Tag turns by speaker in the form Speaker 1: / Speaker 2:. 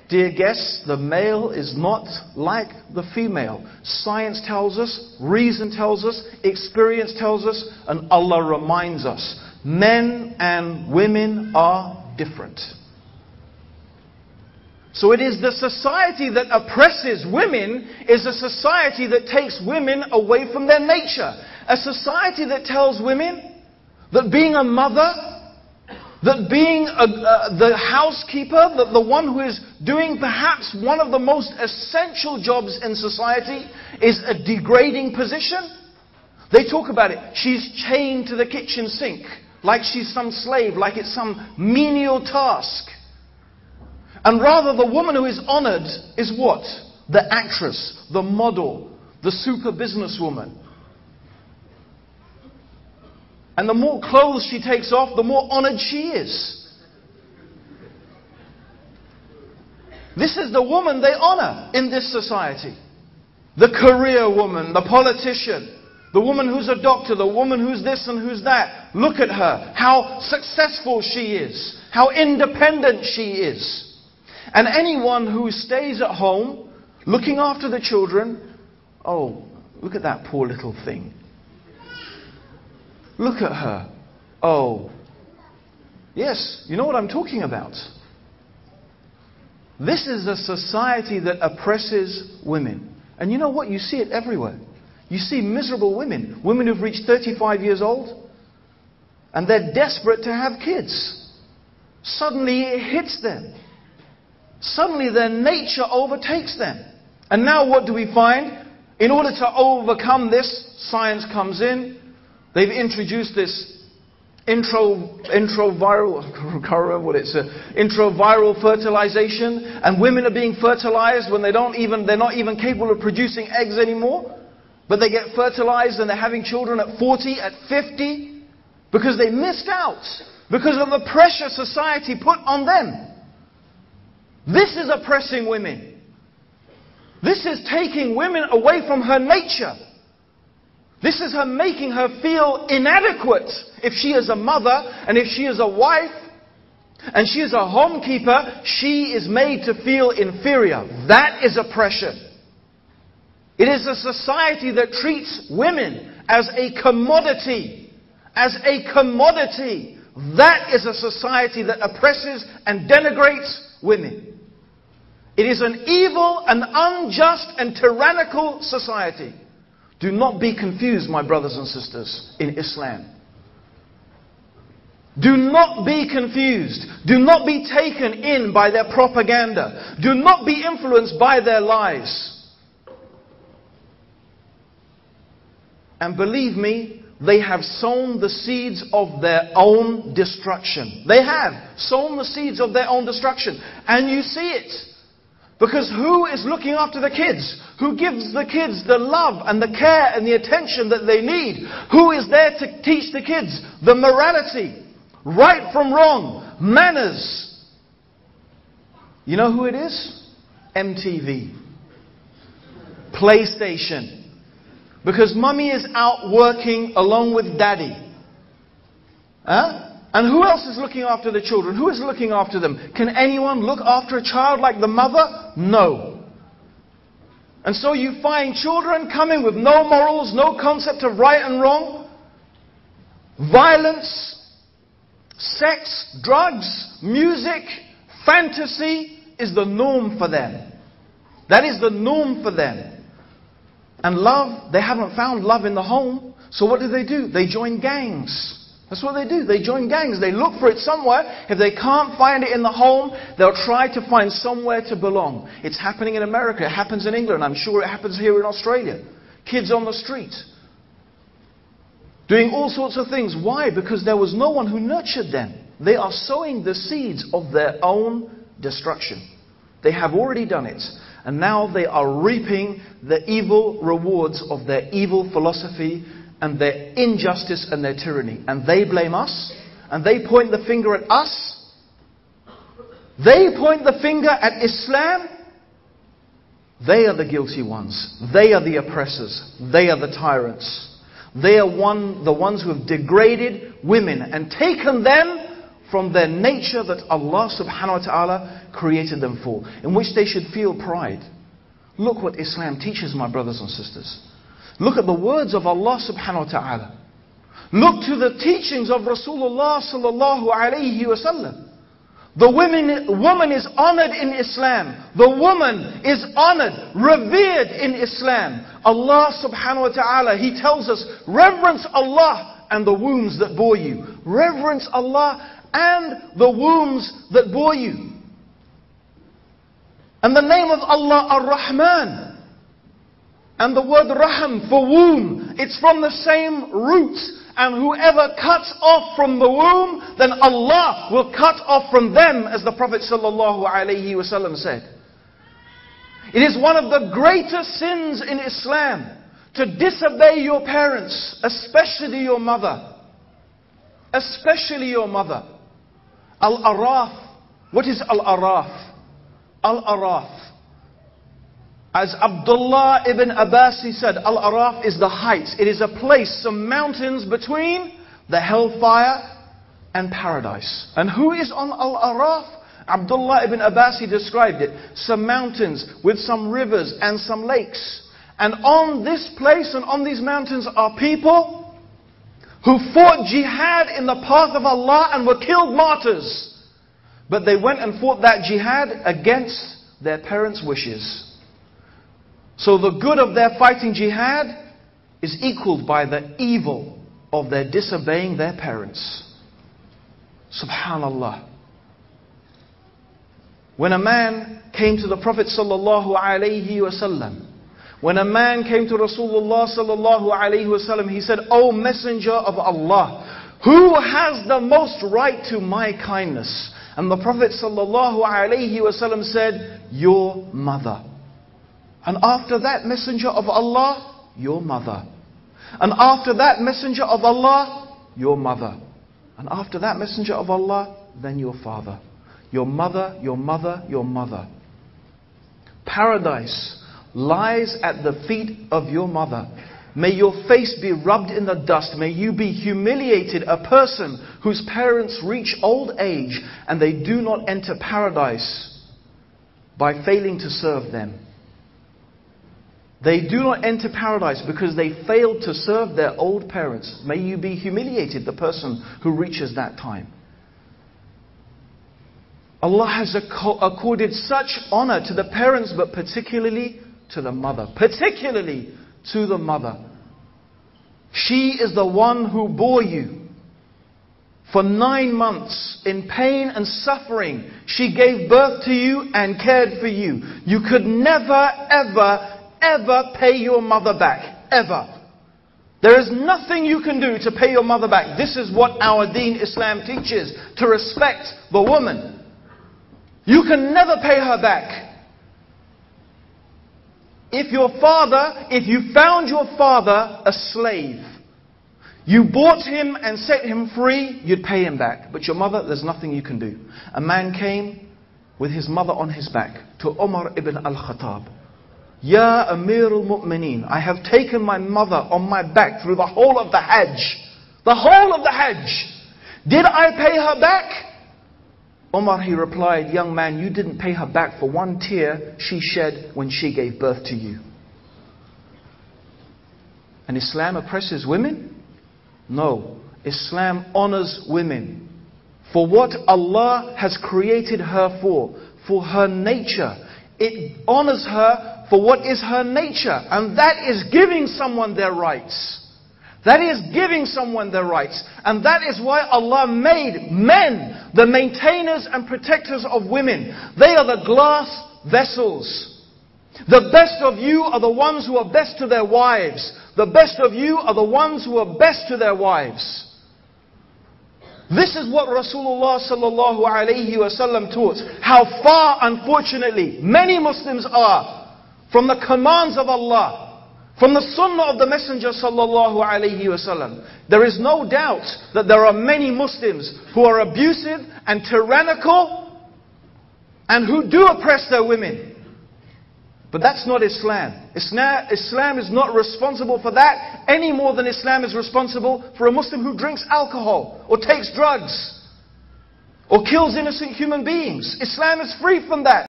Speaker 1: dear guests, the male is not like the female. Science tells us, reason tells us, experience tells us, and Allah reminds us. Men and women are different. So it is the society that oppresses women is a society that takes women away from their nature. A society that tells women that being a mother, that being the housekeeper, that the one who is doing perhaps one of the most essential jobs in society is a degrading position. They talk about it. She's chained to the kitchen sink like she's some slave, like it's some menial task. And rather the woman who is honored is what? The actress, the model, the super businesswoman. And the more clothes she takes off, the more honored she is. This is the woman they honor in this society. The career woman, the politician, the woman who's a doctor, the woman who's this and who's that. Look at her, how successful she is, how independent she is. And anyone who stays at home, looking after the children, oh, look at that poor little thing. Look at her. Oh, yes, you know what I'm talking about. This is a society that oppresses women. And you know what? You see it everywhere. You see miserable women. Women who've reached 35 years old. And they're desperate to have kids. Suddenly it hits them. Suddenly their nature overtakes them. And now what do we find? In order to overcome this, science comes in. They've introduced this introviral, I can't remember what it's, introviral fertilization, and women are being fertilized when they're not even capable of producing eggs anymore, but they get fertilized and they're having children at 40, at 50, because they missed out, because of the pressure society put on them. This is oppressing women. This is taking women away from her nature. This is her making her feel inadequate if she is a mother and if she is a wife and she is a homekeeper, she is made to feel inferior. That is oppression. It is a society that treats women as a commodity. As a commodity. That is a society that oppresses and denigrates women. It is an evil and unjust and tyrannical society. Do not be confused, my brothers and sisters, in Islam. Do not be confused. Do not be taken in by their propaganda. Do not be influenced by their lies. And believe me, they have sown the seeds of their own destruction. They have sown the seeds of their own destruction. And you see it. Because who is looking after the kids? Who gives the kids the love and the care and the attention that they need? Who is there to teach the kids the morality? Right from wrong. Manners. You know who it is? MTV. PlayStation. Because mummy is out working along with daddy. Huh? And who else is looking after the children? Who is looking after them? Can anyone look after a child like the mother? No. And so you find children coming with no morals, no concept of right and wrong. Violence, sex, drugs, music, fantasy is the norm for them. That is the norm for them. And love, they haven't found love in the home. So what do? They join gangs. That's what they do. They join gangs. They look for it somewhere. If they can't find it in the home, they'll try to find somewhere to belong. It's happening in America. It happens in England. I'm sure it happens here in Australia. Kids on the street. Doing all sorts of things. Why? Because there was no one who nurtured them. They are sowing the seeds of their own destruction. They have already done it. And now they are reaping the evil rewards of their evil philosophy and their injustice and their tyranny. And they blame us. And they point the finger at us. They point the finger at Islam. They are the guilty ones. They are the oppressors. They are the tyrants. They are the ones who have degraded women and taken them from their nature that Allah subhanahu wa ta'ala created them for, in which they should feel pride. Look what Islam teaches, my brothers and sisters. Look at the words of Allah subhanahu wa ta'ala. Look to the teachings of Rasulullah sallallahu alayhi wasallam. The woman is honored in Islam. The woman is honored, revered in Islam. Allah subhanahu wa ta'ala, He tells us, reverence Allah and the wombs that bore you. Reverence Allah and the wombs that bore you. And the name of Allah, Ar-Rahman. And the word Raham for womb, it's from the same root. And whoever cuts off from the womb, then Allah will cut off from them, as the Prophet sallallahu alaihi wasallam said. It is one of the greatest sins in Islam to disobey your parents, especially your mother. Especially your mother. Al-Araf. What is Al-Araf? Al-Araf. As Abdullah ibn Abbas said, Al-Araf is the heights. It is a place, some mountains between the hellfire and paradise. And who is on Al-Araf? Abdullah ibn Abbas described it. Some mountains with some rivers and some lakes. And on this place and on these mountains are people who fought jihad in the path of Allah and were killed martyrs. But they went and fought that jihad against their parents' wishes. So the good of their fighting jihad is equaled by the evil of their disobeying their parents. Subhanallah. When a man came to the Prophet sallallahu alaihi wasallam, when a man came to Rasulullah sallallahu alaihi wasallam, he said, "O Messenger of Allah, who has the most right to my kindness?" And the Prophet sallallahu alaihi wasallam said, "Your mother." And after that, Messenger of Allah, your mother. And after that, Messenger of Allah, your mother. And after that, Messenger of Allah, then your father. Your mother, your mother, your mother. Paradise lies at the feet of your mother. May your face be rubbed in the dust. May you be humiliated, a person whose parents reach old age and they do not enter paradise by failing to serve them. They do not enter paradise because they failed to serve their old parents. May you be humiliated, the person who reaches that time. Allah has accorded such honor to the parents, but particularly to the mother. Particularly to the mother. She is the one who bore you. For 9 months, in pain and suffering, she gave birth to you and cared for you. You could never, ever pay your mother back. Ever. There is nothing you can do to pay your mother back. This is what our Deen Islam teaches. To respect the woman. You can never pay her back. If you found your father a slave, you bought him and set him free, you'd pay him back. But your mother, there's nothing you can do. A man came with his mother on his back to Umar ibn al-Khattab. Ya Amir al-Mu'mineen, I have taken my mother on my back through the whole of the Hajj. The whole of the Hajj. Did I pay her back? Umar, he replied, young man, you didn't pay her back for one tear she shed when she gave birth to you. And Islam oppresses women? No. Islam honors women for what Allah has created her for her nature. It honors her for what is her nature, and that is giving someone their rights. That is giving someone their rights. And that is why Allah made men the maintainers and protectors of women. They are the glass vessels. The best of you are the ones who are best to their wives. The best of you are the ones who are best to their wives. This is what Rasulullah sallallahu alaihi wasallam taught. How far, unfortunately, many Muslims are from the commands of Allah, from the sunnah of the Messenger sallallahu alaihi wasallam. There is no doubt that there are many Muslims who are abusive and tyrannical and who do oppress their women. But that's not Islam. Islam is not responsible for that any more than Islam is responsible for a Muslim who drinks alcohol or takes drugs. or kills innocent human beings. Islam is free from that.